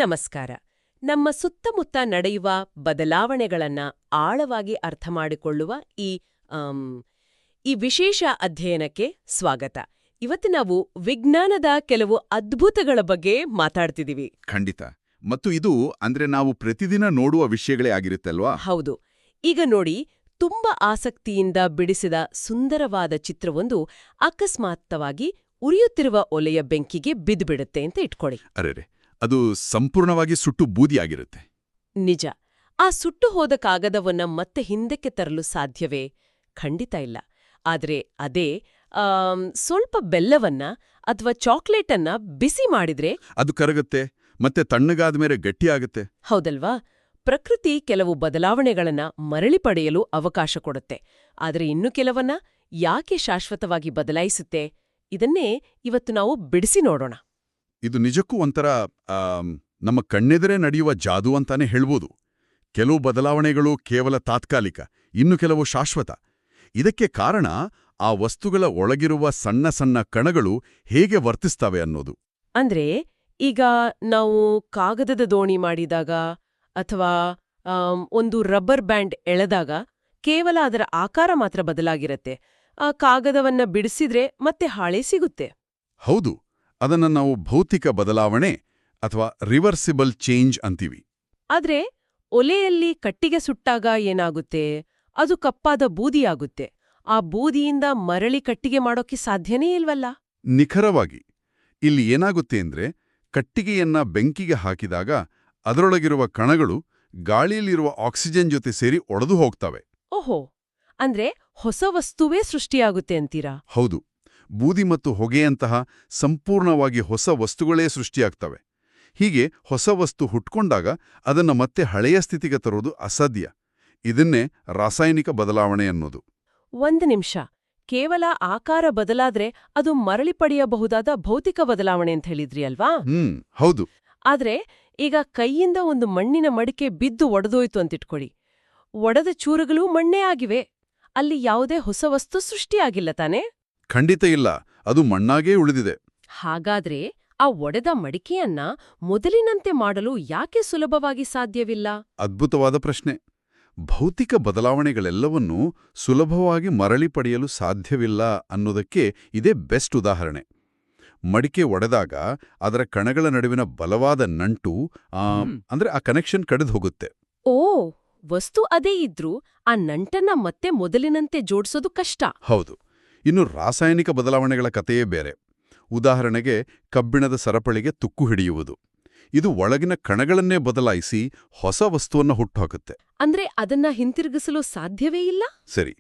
ನಮಸ್ಕಾರ. ನಮ್ಮ ಸುತ್ತಮುತ್ತ ನಡೆಯುವ ಬದಲಾವಣೆಗಳನ್ನ ಆಳವಾಗಿ ಅರ್ಥಮಾಡಿಕೊಳ್ಳುವ ಆಮ್, ಈ ವಿಶೇಷ ಅಧ್ಯಯನಕ್ಕೆ ಸ್ವಾಗತ. ಇವತ್ತು ನಾವು ವಿಜ್ಞಾನದ ಕೆಲವು ಅದ್ಭುತಗಳ ಬಗ್ಗೆ ಮಾತಾಡ್ತಿದೀವಿ. ಖಂಡಿತ. ಮತ್ತು ಇದು ಅಂದ್ರೆ ನಾವು ಪ್ರತಿದಿನ ನೋಡುವ ವಿಷಯಗಳೇ ಆಗಿರುತ್ತಲ್ವಾ? ಹೌದು. ಈಗ ನೋಡಿ, ತುಂಬಾ ಆಸಕ್ತಿಯಿಂದ ಬಿಡಿಸಿದ ಸುಂದರವಾದ ಚಿತ್ರವೊಂದು ಅಕಸ್ಮಾತ್ತವಾಗಿ ಉರಿಯುತ್ತಿರುವ ಒಲೆಯ ಬೆಂಕಿಗೆ ಬಿದ್ದುಬಿಡುತ್ತೆ ಅಂತ ಇಟ್ಕೊಳ್ಳಿ. ಅರೆರೆ, ಅದು ಸಂಪೂರ್ಣವಾಗಿ ಸುಟ್ಟು ಬೂದಿಯಾಗಿರುತ್ತೆ. ನಿಜ. ಆ ಸುಟ್ಟು ಹೋದ ಕಾಗದವನ್ನ ಮತ್ತೆ ಹಿಂದಕ್ಕೆ ತರಲು ಸಾಧ್ಯವೇ? ಖಂಡಿತ ಇಲ್ಲ. ಆದ್ರೆ ಅದೇ ಸ್ವಲ್ಪ ಬೆಲ್ಲವನ್ನ ಅಥವಾ ಚಾಕ್ಲೇಟನ್ನ ಬಿಸಿ ಮಾಡಿದ್ರೆ ಅದು ಕರಗುತ್ತೆ, ಮತ್ತೆ ತಣ್ಣಗಾದ ಮೇಲೆ ಗಟ್ಟಿಯಾಗುತ್ತೆ. ಹೌದಲ್ವಾ? ಪ್ರಕೃತಿ ಕೆಲವು ಬದಲಾವಣೆಗಳನ್ನ ಮರಳಿ ಪಡೆಯಲು ಅವಕಾಶ ಕೊಡುತ್ತೆ. ಆದ್ರೆ ಇನ್ನು ಕೆಲವನ್ನ ಯಾಕೆ ಶಾಶ್ವತವಾಗಿ ಬದಲಾಯಿಸುತ್ತೆ? ಇದನ್ನೇ ಇವತ್ತು ನಾವು ಬಿಡಿಸಿ ನೋಡೋಣ. ಇದು ನಿಜಕ್ಕೂ ಒಂಥರ ನಮ್ಮ ಕಣ್ಣೆದುರೇ ನಡೆಯುವ ಜಾದು ಅಂತಾನೆ ಹೇಳ್ಬೋದು. ಕೆಲವು ಬದಲಾವಣೆಗಳು ಕೇವಲ ತಾತ್ಕಾಲಿಕ, ಇನ್ನು ಕೆಲವು ಶಾಶ್ವತ. ಇದಕ್ಕೆ ಕಾರಣ ಆ ವಸ್ತುಗಳ ಒಳಗಿರುವ ಸಣ್ಣ ಸಣ್ಣ ಕಣಗಳು ಹೇಗೆ ವರ್ತಿಸ್ತವೆ ಅನ್ನೋದು. ಅಂದ್ರೆ ಈಗ ನಾವು ಕಾಗದದ ದೋಣಿ ಮಾಡಿದಾಗ ಅಥವಾ ಒಂದು ರಬ್ಬರ್ ಬ್ಯಾಂಡ್ ಎಳೆದಾಗ ಕೇವಲ ಅದರ ಆಕಾರ ಮಾತ್ರ ಬದಲಾಗಿರತ್ತೆ. ಆ ಕಾಗದವನ್ನ ಬಿಡಿಸಿದ್ರೆ ಮತ್ತೆ ಹಾಳೆ ಸಿಗುತ್ತೆ. ಹೌದು, ಅದನ್ನ ನಾವು ಭೌತಿಕ ಬದಲಾವಣೆ ಅಥವಾ ರಿವರ್ಸಿಬಲ್ ಚೇಂಜ್ ಅಂತೀವಿ. ಆದ್ರೆ ಒಲೆಯಲ್ಲಿ ಕಟ್ಟಿಗೆ ಸುಟ್ಟಾಗ ಏನಾಗುತ್ತೆ? ಅದು ಕಪ್ಪಾದ ಬೂದಿಯಾಗುತ್ತೆ. ಆ ಬೂದಿಯಿಂದ ಮರಳಿ ಕಟ್ಟಿಗೆ ಮಾಡೋಕೆ ಸಾಧ್ಯನೇ ಇಲ್ವಲ್ಲ? ನಿಖರವಾಗಿ. ಇಲ್ಲಿ ಏನಾಗುತ್ತೆ ಅಂದ್ರೆ, ಕಟ್ಟಿಗೆಯನ್ನ ಬೆಂಕಿಗೆ ಹಾಕಿದಾಗ ಅದರೊಳಗಿರುವ ಕಣಗಳು ಗಾಳಿಯಲ್ಲಿರುವ ಆಕ್ಸಿಜನ್ ಜೊತೆ ಸೇರಿ ಒಡೆದು ಹೋಗ್ತವೆ. ಓಹೋ, ಅಂದ್ರೆ ಹೊಸ ವಸ್ತುವೇ ಸೃಷ್ಟಿಯಾಗುತ್ತೆ ಅಂತೀರಾ? ಹೌದು. ಬೂದಿ ಮತ್ತು ಹೊಗೆಯಂತಹ ಸಂಪೂರ್ಣವಾಗಿ ಹೊಸ ವಸ್ತುಗಳೇ ಸೃಷ್ಟಿಯಾಗ್ತವೆ. ಹೀಗೆ ಹೊಸ ವಸ್ತು ಹುಟ್ಕೊಂಡಾಗ ಅದನ್ನು ಮತ್ತೆ ಹಳೆಯ ಸ್ಥಿತಿಗೆ ತರೋದು ಅಸಾಧ್ಯ. ಇದನ್ನೇ ರಾಸಾಯನಿಕ ಬದಲಾವಣೆ ಅನ್ನೋದು. ಒಂದು ನಿಮಿಷ. ಕೇವಲ ಆಕಾರ ಬದಲಾದ್ರೆ ಅದು ಮರಳಿ ಪಡೆಯಬಹುದಾದ ಭೌತಿಕ ಬದಲಾವಣೆ ಅಂತ ಹೇಳಿದ್ರಿ ಅಲ್ವಾ? ಹೌದು. ಆದ್ರೆ ಈಗ ಕೈಯಿಂದ ಒಂದು ಮಣ್ಣಿನ ಮಡಿಕೆ ಬಿದ್ದು ಒಡೆದೋಯ್ತು ಅಂತಿಟ್ಕೊಳ್ಳಿ. ಒಡೆದ ಚೂರುಗಳು ಮಣ್ಣೇ ಆಗಿವೆ. ಅಲ್ಲಿ ಯಾವುದೇ ಹೊಸ ವಸ್ತು ಸೃಷ್ಟಿಯಾಗಿಲ್ಲ ತಾನೇ? ಖಂಡಿತ ಇಲ್ಲ, ಅದು ಮಣ್ಣಾಗೇ ಉಳಿದಿದೆ. ಹಾಗಾದ್ರೆ ಆ ಒಡೆದ ಮಡಿಕೆಯನ್ನ ಮೊದಲಿನಂತೆ ಮಾಡಲು ಯಾಕೆ ಸುಲಭವಾಗಿ ಸಾಧ್ಯವಿಲ್ಲ? ಅದ್ಭುತವಾದ ಪ್ರಶ್ನೆ. ಭೌತಿಕ ಬದಲಾವಣೆಗಳೆಲ್ಲವನ್ನೂ ಸುಲಭವಾಗಿ ಮರಳಿ ಪಡೆಯಲು ಸಾಧ್ಯವಿಲ್ಲ ಅನ್ನೋದಕ್ಕೆ ಇದೇ ಬೆಸ್ಟ್ ಉದಾಹರಣೆ. ಮಡಿಕೆ ಒಡೆದಾಗ ಅದರ ಕಣಗಳ ನಡುವಿನ ಬಲವಾದ ನಂಟು ಅಂದ್ರೆ ಆ ಕನೆಕ್ಷನ್ ಕಡಿದು ಹೋಗುತ್ತೆ. ಓ, ವಸ್ತು ಅದೇ ಇದ್ರೂ ಆ ನಂಟನ್ನ ಮತ್ತೆ ಮೊದಲಿನಂತೆ ಜೋಡಿಸೋದು ಕಷ್ಟ. ಹೌದು. ಇನ್ನು ರಾಸಾಯನಿಕ ಬದಲಾವಣೆಗಳ ಕಥೆಯೇ ಬೇರೆ. ಉದಾಹರಣೆಗೆ ಕಬ್ಬಿಣದ ಸರಪಳಿಗೆ ತುಕ್ಕು ಹಿಡಿಯುವುದು. ಇದು ಒಳಗಿನ ಕಣಗಳನ್ನೇ ಬದಲಾಯಿಸಿ ಹೊಸ ವಸ್ತುವನ್ನ ಹುಟ್ಟುಹಾಕುತ್ತೆ. ಅಂದ್ರೆ ಅದನ್ನ ಹಿಂತಿರುಗಿಸಲು ಸಾಧ್ಯವೇ ಇಲ್ಲ? ಸರಿ.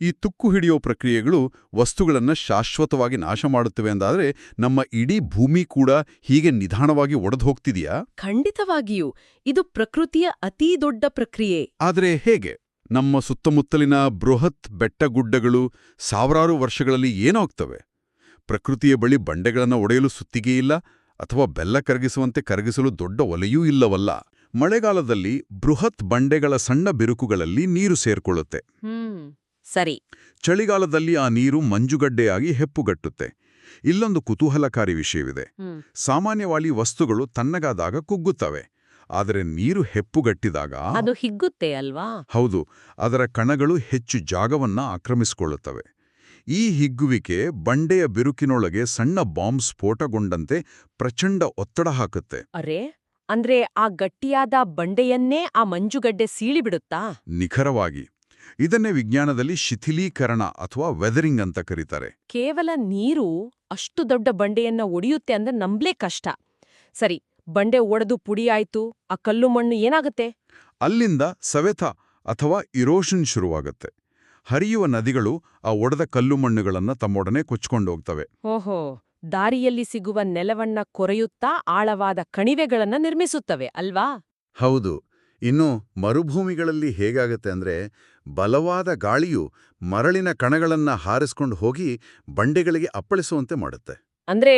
ಈ ತುಕ್ಕು ಹಿಡಿಯೋ ಪ್ರಕ್ರಿಯೆಗಳು ವಸ್ತುಗಳನ್ನ ಶಾಶ್ವತವಾಗಿ ನಾಶ ಮಾಡುತ್ತವೆ ಅಂದಾದ್ರೆ ನಮ್ಮ ಇಡೀ ಭೂಮಿ ಕೂಡ ಹೀಗೆ ನಿಧಾನವಾಗಿ ಒಡೆದು ಹೋಗ್ತಿದೆಯಾ? ಖಂಡಿತವಾಗಿಯೂ. ಇದು ಪ್ರಕೃತಿಯ ಅತೀ ದೊಡ್ಡ ಪ್ರಕ್ರಿಯೆ. ಆದ್ರೆ ಹೇಗೆ? ನಮ್ಮ ಸುತ್ತಮುತ್ತಲಿನ ಬೃಹತ್ ಬೆಟ್ಟಗುಡ್ಡಗಳು ಸಾವಿರಾರು ವರ್ಷಗಳಲ್ಲಿ ಏನಾಗ್ತವೆ? ಪ್ರಕೃತಿಯ ಬಳಿ ಬಂಡೆಗಳನ್ನು ಒಡೆಯಲು ಸುತ್ತಿಗೆಯಿಲ್ಲ, ಅಥವಾ ಬೆಲ್ಲ ಕರಗಿಸುವಂತೆ ಕರಗಿಸಲು ದೊಡ್ಡ ಒಲೆಯೂ ಇಲ್ಲವಲ್ಲ. ಮಳೆಗಾಲದಲ್ಲಿ ಬೃಹತ್ ಬಂಡೆಗಳ ಸಣ್ಣ ಬಿರುಕುಗಳಲ್ಲಿ ನೀರು ಸೇರ್ಕೊಳ್ಳುತ್ತೆ. ಸರಿ. ಚಳಿಗಾಲದಲ್ಲಿ ಆ ನೀರು ಮಂಜುಗಡ್ಡೆಯಾಗಿ ಹೆಪ್ಪುಗಟ್ಟುತ್ತೆ. ಇಲ್ಲೊಂದು ಕುತೂಹಲಕಾರಿ ವಿಷಯವಿದೆ. ಸಾಮಾನ್ಯವಾಗಿ ವಸ್ತುಗಳು ತಣ್ಣಗಾದಾಗ ಕುಗ್ಗುತ್ತವೆ. ಆದರೆ ನೀರು ಹೆಪ್ಪುಗಟ್ಟಿದಾಗ ಅದು ಹಿಗ್ಗುತ್ತೆ ಅಲ್ವಾ? ಹೌದು, ಅದರ ಕಣಗಳು ಹೆಚ್ಚು ಜಾಗವನ್ನ ಆಕ್ರಮಿಸಿಕೊಳ್ಳುತ್ತವೆ. ಈ ಹಿಗ್ಗುವಿಕೆ ಬಂಡೆಯ ಬಿರುಕಿನೊಳಗೆ ಸಣ್ಣ ಬಾಂಬ್ ಸ್ಫೋಟಗೊಂಡಂತೆ ಪ್ರಚಂಡ ಒತ್ತಡ ಹಾಕುತ್ತೆ. ಅರೆ, ಅಂದ್ರೆ ಆ ಗಟ್ಟಿಯಾದ ಬಂಡೆಯನ್ನೇ ಆ ಮಂಜುಗಡ್ಡೆ ಸೀಳಿಬಿಡುತ್ತಾ? ನಿಖರವಾಗಿ. ಇದನ್ನೇ ವಿಜ್ಞಾನದಲ್ಲಿ ಶಿಥಿಲೀಕರಣ ಅಥವಾ ವೆದರಿಂಗ್ ಅಂತ ಕರೀತಾರೆ. ಕೇವಲ ನೀರು ಅಷ್ಟು ದೊಡ್ಡ ಬಂಡೆಯನ್ನ ಒಡೆಯುತ್ತೆ ಅಂದ್ರೆ ನಂಬ್ಲೇ ಕಷ್ಟ. ಸರಿ, ಬಂಡೆ ಒಡೆದು ಪುಡಿಯಾಯ್ತು, ಆ ಕಲ್ಲು ಮಣ್ಣು ಏನಾಗುತ್ತೆ? ಅಲ್ಲಿಂದ ಸವೆತ ಅಥವಾ ಇರೋಷನ್ ಶುರುವಾಗುತ್ತೆ. ಹರಿಯುವ ನದಿಗಳು ಆ ಒಡೆದ ಕಲ್ಲು ಮಣ್ಣುಗಳನ್ನು ತಮ್ಮೊಡನೆ ಕೊಚ್ಕೊಂಡೋಗ್ತವೆ. ಓಹೋ, ದಾರಿಯಲ್ಲಿ ಸಿಗುವ ನೆಲವನ್ನ ಕೊರೆಯುತ್ತಾ ಆಳವಾದ ಕಣಿವೆಗಳನ್ನ ನಿರ್ಮಿಸುತ್ತವೆ ಅಲ್ವಾ? ಹೌದು. ಇನ್ನು ಮರುಭೂಮಿಗಳಲ್ಲಿ ಹೇಗಾಗತ್ತೆ ಅಂದ್ರೆ, ಬಲವಾದ ಗಾಳಿಯು ಮರಳಿನ ಕಣಗಳನ್ನ ಹಾರಿಸ್ಕೊಂಡು ಹೋಗಿ ಬಂಡೆಗಳಿಗೆ ಅಪ್ಪಳಿಸುವಂತೆ ಮಾಡುತ್ತೆ. ಅಂದ್ರೆ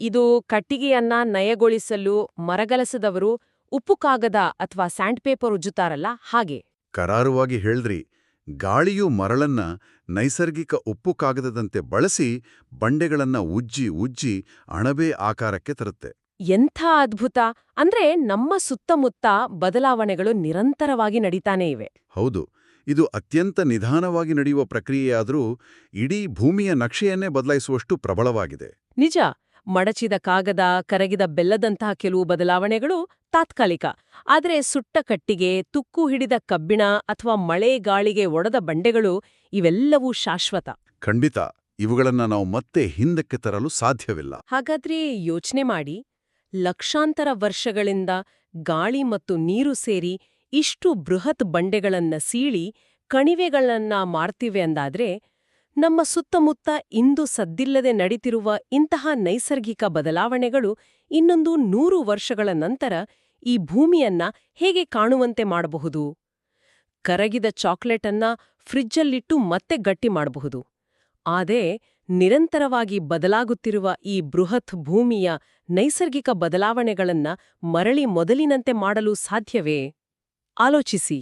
ಇದು ಕಟ್ಟಿಗೆಯನ್ನ ನಯಗೊಳಿಸಲು ಮರಗಲಸದವರು ಉಪ್ಪು ಕಾಗದ ಅಥವಾ ಸ್ಯಾಂಡ್ ಪೇಪರ್ ಉಜ್ಜುತ್ತಾರಲ್ಲ, ಹಾಗೆ. ಕರಾರುವಾಗಿ ಹೇಳ್ದ್ರಿ. ಗಾಳಿಯು ಮರಳನ್ನ ನೈಸರ್ಗಿಕ ಉಪ್ಪು ಕಾಗದದಂತೆ ಬಳಸಿ ಬಂಡೆಗಳನ್ನ ಉಜ್ಜಿ ಉಜ್ಜಿ ಅಣಬೆ ಆಕಾರಕ್ಕೆ ತರುತ್ತೆ. ಎಂಥ ಅದ್ಭುತ! ಅಂದ್ರೆ ನಮ್ಮ ಸುತ್ತಮುತ್ತ ಬದಲಾವಣೆಗಳು ನಿರಂತರವಾಗಿ ನಡೀತಾನೇ ಇವೆ. ಹೌದು, ಇದು ಅತ್ಯಂತ ನಿಧಾನವಾಗಿ ನಡೆಯುವ ಪ್ರಕ್ರಿಯೆಯಾದರೂ ಇಡೀ ಭೂಮಿಯ ನಕ್ಷೆಯನ್ನೇ ಬದಲಾಯಿಸುವಷ್ಟು ಪ್ರಬಲವಾಗಿದೆ. ನಿಜ, ಮಡಚಿದ ಕಾಗದ, ಕರಗಿದ ಬೆಲ್ಲದಂತಹ ಕೆಲವು ಬದಲಾವಣೆಗಳು ತಾತ್ಕಾಲಿಕ. ಆದ್ರೆ ಸುಟ್ಟ ಕಟ್ಟಿಗೆ, ತುಕ್ಕು ಹಿಡಿದ ಕಬ್ಬಿಣ ಅಥವಾ ಮಳೆ ಗಾಳಿಗೆ ಒಡೆದ ಬಂಡೆಗಳು ಇವೆಲ್ಲವೂ ಶಾಶ್ವತ. ಖಂಡಿತ, ಇವುಗಳನ್ನ ನಾವು ಮತ್ತೆ ಹಿಂದಕ್ಕೆ ತರಲು ಸಾಧ್ಯವಿಲ್ಲ. ಹಾಗಾದ್ರೆ ಯೋಚ್ನೆ ಮಾಡಿ, ಲಕ್ಷಾಂತರ ವರ್ಷಗಳಿಂದ ಗಾಳಿ ಮತ್ತು ನೀರು ಸೇರಿ ಇಷ್ಟು ಬೃಹತ್ ಬಂಡೆಗಳನ್ನ ಸೀಳಿ ಕಣಿವೆಗಳನ್ನ ಮಾಡ್ತಿವೆ ಅಂದಾದ್ರೆ, ನಮ್ಮ ಸುತ್ತಮುತ್ತ ಇಂದು ಸದ್ದಿಲ್ಲದೆ ನಡೀತಿರುವ ಇಂತಹ ನೈಸರ್ಗಿಕ ಬದಲಾವಣೆಗಳು ಇನ್ನೊಂದು 100 ವರ್ಷಗಳ ನಂತರ ಈ ಭೂಮಿಯನ್ನ ಹೇಗೆ ಕಾಣುವಂತೆ ಮಾಡಬಹುದು? ಕರಗಿದ ಚಾಕ್ಲೇಟನ್ನ ಫ್ರಿಜ್ಜಲ್ಲಿಟ್ಟು ಮತ್ತೆ ಗಟ್ಟಿ ಮಾಡಬಹುದು. ಆದರೆ ನಿರಂತರವಾಗಿ ಬದಲಾಗುತ್ತಿರುವ ಈ ಬೃಹತ್ ಭೂಮಿಯ ನೈಸರ್ಗಿಕ ಬದಲಾವಣೆಗಳನ್ನ ಮರಳಿ ಮೊದಲಿನಂತೆ ಮಾಡಲು ಸಾಧ್ಯವೇ? ಆಲೋಚಿಸಿ.